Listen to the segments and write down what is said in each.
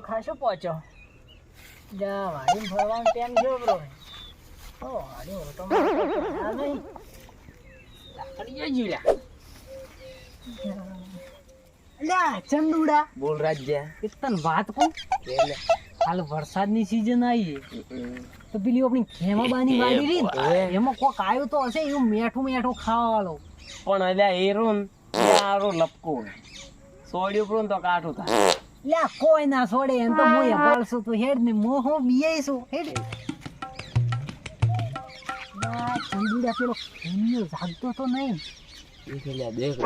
ખાસો પહોંચો જા વાડીમાં ફરવાનું ટાઈમ જો બ્રો ઓ વાડી તો આ નહીં લાકડી જીલા લ્યા ચંદુડા બોલ રાજ્યા એક તને વાત કહું એટલે હાલ વરસાદની સીઝન આવી તો પેલી આપણી ખેમાબાની વાડી રહી ને એમાં કોક આવ્યો તો હશે એવું મેઠું મેઠું ખાવા વાળો પણ અલ્યા એરો ને યારો લપકો સોડ્યો પ્રો તો કાઠું થાય લ્યા કોઈ ના છોડે એમ તો મોય પાડશું તું હેડ ને મોહો બીયાઈશું હેડ ના ચંદુડા પેલો ખેમિયો જાગતો તો નહીં એટલે દેખ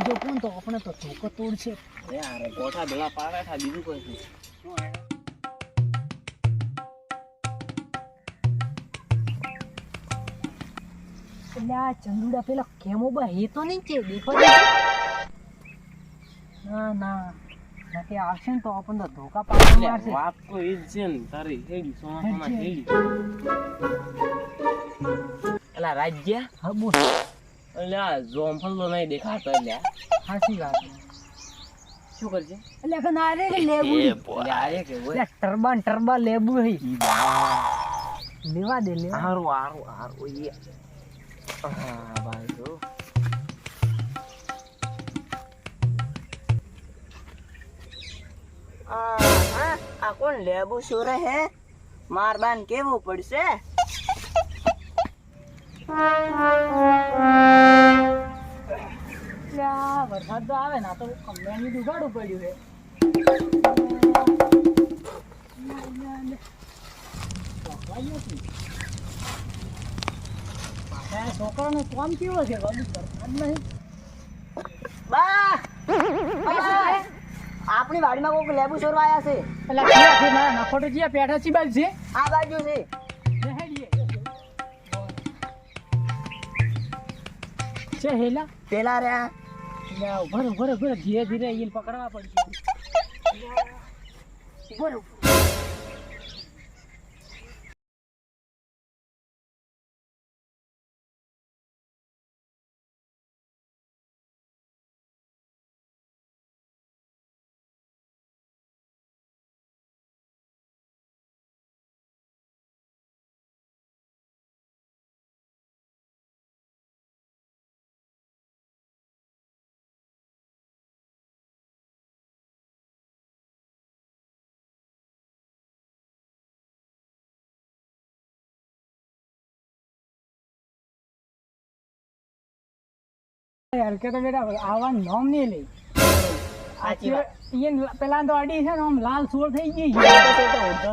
જાજો કોણ તો આપણે તો ધોકો તોડશે યાર ગોઠા ભેળા પાડા થા બીજું કોઈ નહીં એટલે આ ચંદુડા પેલા કેમોબા હે તો નહીં છે દેખો ના ના કે આવશે ને તો આપણને તો ધોકા પાડવા મારશે વાત તો ઈ જ છે ને તારી હેડી સોનામાં હેડી એલા રાજ્યા હા બોલ અલ્યા જોમફળ તો નહીં દેખાતો અલ્યા સાચી વાત શું કરજે એટલે કે ના રે લેબુ અલ્યા આરે કે ઓય ટરબા લેબુ હે લેવા દે લેવા હારું હારું હારું ઈ હા ભાઈ તો આ કોણ લેબુ સુરે હે મારબાન કેવું પડશે વરસાદ તો આવે ના તો કંપની દુગાડું પડ્યું છે છોકરાનું કામ કેવો છે બધું વરસાદ નહીં બા આપણી વાડીમાં કોઈક લેબુ ચોરવા આયા છે એટલે ક્યાં છે ના નફોટો જ્યાં પેઠા ચી બાજુ છે આ બાજુ છે છે હેલા પેલા રહ્યા ઉભર ધીરે ધીરે એને પકડવા પડશે ઉભર યાર કે તો બેટા આવા નામ નહીં લે સાચી વાત પેલા તો અડી છે ને આમ લાલ સોળ થઈ ગઈ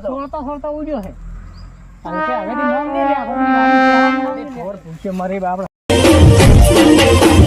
સોળતા ઉડ્યો છે અને કે હવે નામ નહીં લે આપણને નામ પૂછે મારી બાપડા